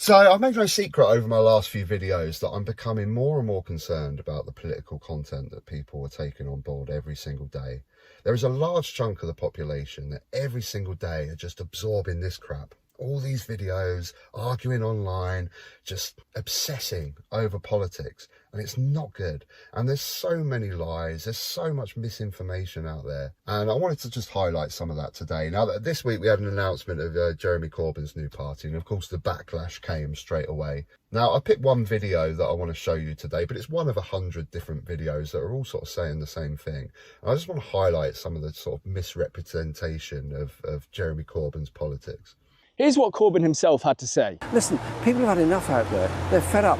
So I've made no secret over my last few videos that I'm becoming more and more concerned about the political content that people are taking on board every single day. There is a large chunk of the population that every single day are just absorbing this crap. All these videos, arguing online, just obsessing over politics. And it's not good. And there's so many lies. There's so much misinformation out there. And I wanted to just highlight some of that today. Now, this week we had an announcement of Jeremy Corbyns' new party. And of course, the backlash came straight away. Now, I picked one video that I want to show you today, but it's one of 100 different videos that are all sort of saying the same thing. And I just want to highlight some of the sort of misrepresentation of Jeremy Corbyns' politics. Here's what Corbyn himself had to say. Listen, people have had enough out there. They're fed up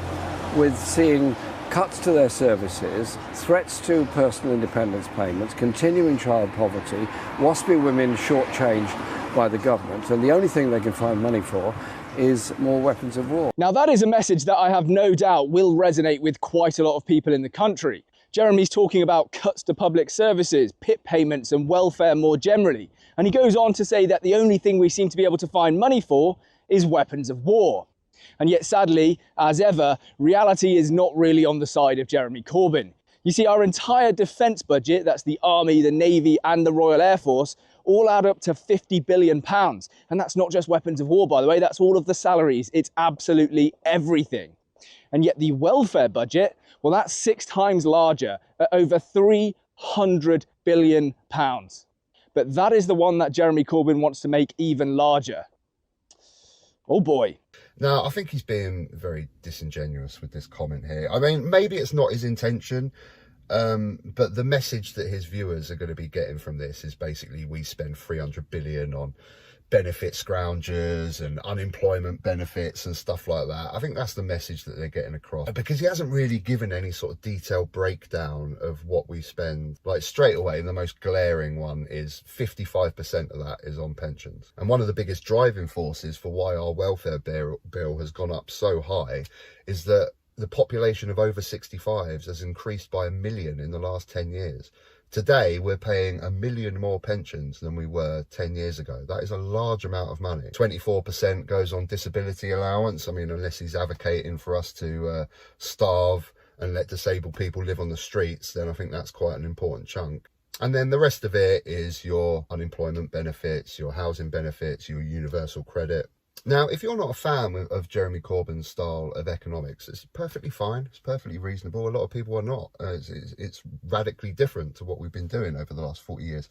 with seeing cuts to their services, threats to personal independence payments, continuing child poverty, waspy women shortchanged by the government, and the only thing they can find money for is more weapons of war. Now that is a message that I have no doubt will resonate with quite a lot of people in the country. Jeremy's talking about cuts to public services, PIP payments and welfare more generally. And he goes on to say that the only thing we seem to be able to find money for is weapons of war. And yet, sadly, as ever, reality is not really on the side of Jeremy Corbyn. You see, our entire defence budget, that's the Army, the Navy and the Royal Air Force, all add up to £50 billion. And that's not just weapons of war, by the way, that's all of the salaries. It's absolutely everything. And yet the welfare budget, well, that's 6 times larger, at over £300 billion. But that is the one that Jeremy Corbyn wants to make even larger. Oh boy. Now, I think he's being very disingenuous with this comment here. I mean, maybe it's not his intention, but the message that his viewers are going to be getting from this is basically we spend 300 billion on benefit scroungers and unemployment benefits and stuff like that. I think that's the message that they're getting across, because he hasn't really given any sort of detailed breakdown of what we spend. Like straight away, the most glaring one is 55% of that is on pensions. And one of the biggest driving forces for why our welfare bill has gone up so high is that the population of over 65s has increased by 1 million in the last 10 years. Today, we're paying 1 million more pensions than we were 10 years ago. That is a large amount of money. 24% goes on disability allowance. I mean, unless he's advocating for us to starve and let disabled people live on the streets, then I think that's quite an important chunk. And then the rest of it is your unemployment benefits, your housing benefits, your universal credit. Now, if you're not a fan of Jeremy Corbyn's style of economics, it's perfectly fine. It's perfectly reasonable. A lot of people are not. It's radically different to what we've been doing over the last 40 years.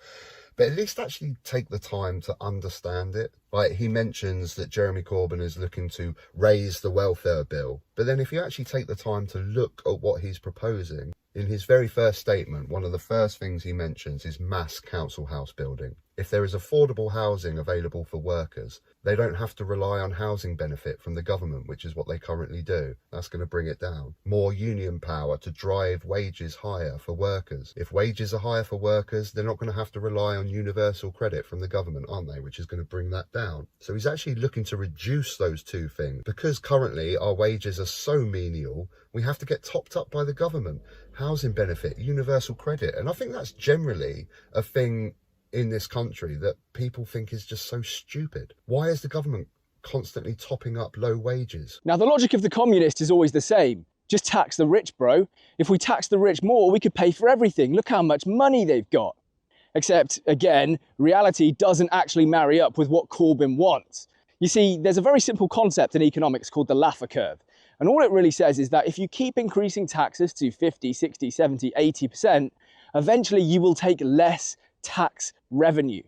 But at least actually take the time to understand it. Like, he mentions that Jeremy Corbyn is looking to raise the welfare bill. But then if you actually take the time to look at what he's proposing, in his very first statement, one of the first things he mentions is mass council house building. If there is affordable housing available for workers, they don't have to rely on housing benefit from the government, which is what they currently do. That's going to bring it down. More union power to drive wages higher for workers. If wages are higher for workers, they're not going to have to rely on universal credit from the government, aren't they? Which is going to bring that down. So he's actually looking to reduce those two things. Because currently our wages are so menial, we have to get topped up by the government. Housing benefit, universal credit. And I think that's generally a thing in this country that people think is just so stupid. Why is the government constantly topping up low wages? Now, the logic of the communist is always the same. Just tax the rich, bro. If we tax the rich more, we could pay for everything. Look how much money they've got. Except, again, reality doesn't actually marry up with what Corbyn wants. You see, there's a very simple concept in economics called the Laffer curve. And all it really says is that if you keep increasing taxes to 50, 60, 70, 80%, eventually you will take less tax revenue.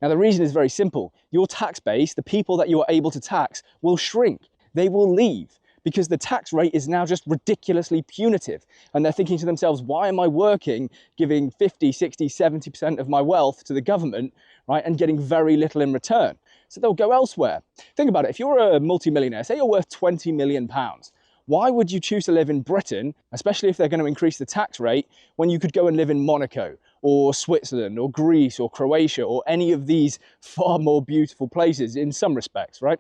Now, the reason is very simple. Your tax base, the people that you are able to tax, will shrink. They will leave because the tax rate is now just ridiculously punitive. And they're thinking to themselves, why am I working, giving 50, 60, 70% of my wealth to the government, right, and getting very little in return? So they'll go elsewhere. Think about it. If you're a multimillionaire, say you're worth £20 million, why would you choose to live in Britain, especially if they're going to increase the tax rate, when you could go and live in Monaco or Switzerland or Greece or Croatia or any of these far more beautiful places in some respects, right?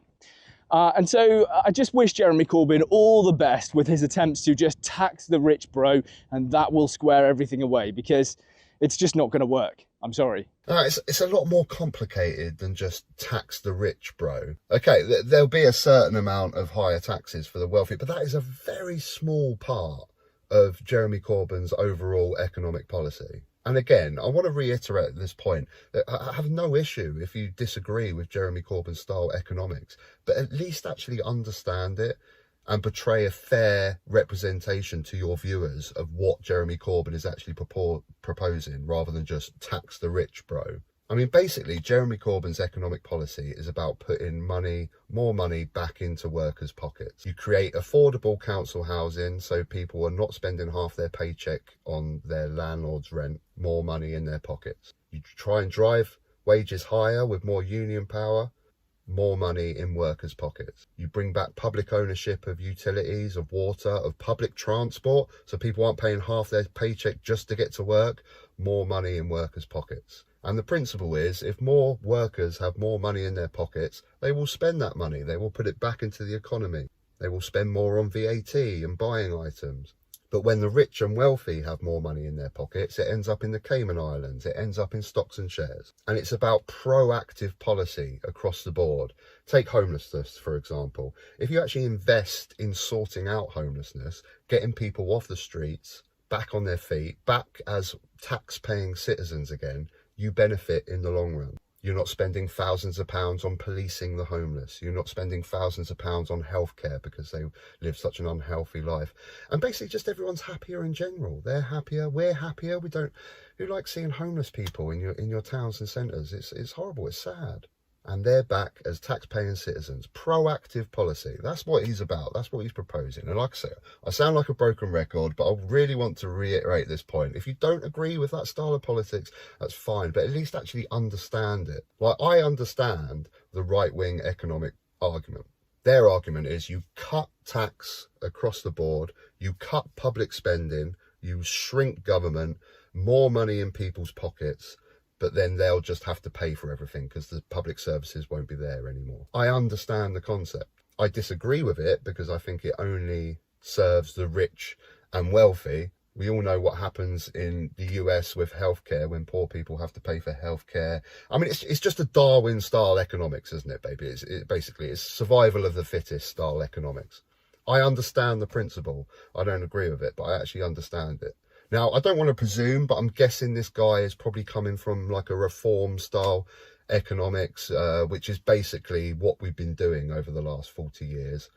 And so I just wish Jeremy Corbyn all the best with his attempts to just tax the rich, bro, and that will square everything away, because it's just not going to work. I'm sorry. It's a lot more complicated than just tax the rich, bro. Okay, there'll be a certain amount of higher taxes for the wealthy, but that is a very small part of Jeremy Corbyn's overall economic policy. And again, I want to reiterate this point that I have no issue if you disagree with Jeremy Corbyn's style economics, but at least actually understand it and portray a fair representation to your viewers of what Jeremy Corbyn is actually proposing, rather than just tax the rich, bro. I mean, basically, Jeremy Corbyn's economic policy is about putting more money back into workers' pockets. You create affordable council housing so people are not spending half their paycheck on their landlord's rent, more money in their pockets. You try and drive wages higher with more union power, more money in workers' pockets. You bring back public ownership of utilities, of water, of public transport, so people aren't paying half their paycheck just to get to work, more money in workers' pockets. And the principle is, if more workers have more money in their pockets, they will spend that money. They will put it back into the economy. They will spend more on VAT and buying items. But when the rich and wealthy have more money in their pockets, it ends up in the Cayman Islands. It ends up in stocks and shares. And it's about proactive policy across the board. Take homelessness, for example. If you actually invest in sorting out homelessness, getting people off the streets, back on their feet, back as tax-paying citizens again, you benefit in the long run. You're not spending thousands of pounds on policing the homeless. You're not spending thousands of pounds on healthcare because they live such an unhealthy life. And basically just everyone's happier in general. They're happier, we're happier. Who likes seeing homeless people in your towns and centres? It's horrible, it's sad. And they're back as tax-paying citizens. Proactive policy. That's what he's about. That's what he's proposing. And like I say, I sound like a broken record, but I really want to reiterate this point. If you don't agree with that style of politics, that's fine, but at least actually understand it. Like, I understand the right-wing economic argument. Their argument is you cut tax across the board, you cut public spending, you shrink government, more money in people's pockets, but then they'll just have to pay for everything because the public services won't be there anymore. I understand the concept. I disagree with it because I think it only serves the rich and wealthy. We all know what happens in the US with healthcare when poor people have to pay for healthcare. I mean, it's just a Darwin-style economics, isn't it, baby? It's survival of the fittest style economics. I understand the principle. I don't agree with it, but I actually understand it. Now, I don't want to presume, but I'm guessing this guy is probably coming from like a reform style economics, which is basically what we've been doing over the last 40 years,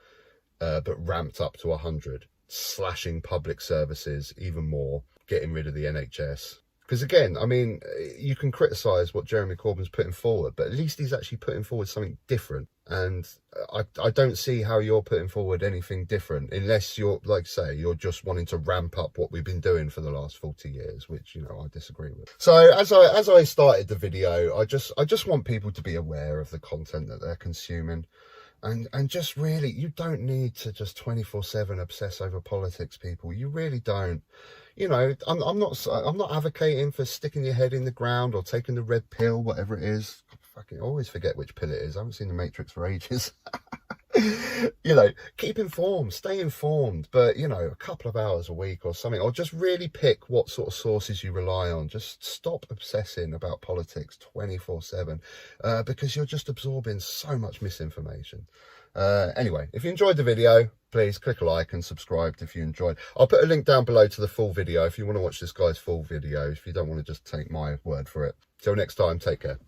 but ramped up to 100, slashing public services even more, getting rid of the NHS. Because again, I mean, you can criticise what Jeremy Corbyn's putting forward, but at least he's actually putting forward something different. And I don't see how you're putting forward anything different, unless you're, like say, you're just wanting to ramp up what we've been doing for the last 40 years, which, you know, I disagree with. So as I started the video, I just want people to be aware of the content that they're consuming. And just really, you don't need to just 24/7 obsess over politics, people. You really don't. You know, I'm not advocating for sticking your head in the ground or taking the red pill, whatever it is. I fucking always forget which pill it is. I haven't seen The Matrix for ages. You know, keep informed, stay informed, but, you know, a couple of hours a week or something, or just really pick what sort of sources you rely on. Just stop obsessing about politics 24/7, because you're just absorbing so much misinformation. Anyway, if you enjoyed the video, please click a like and subscribe if you enjoyed. I'll put a link down below to the full video if you want to watch this guy's full video, if you don't want to just take my word for it. Till next time, take care.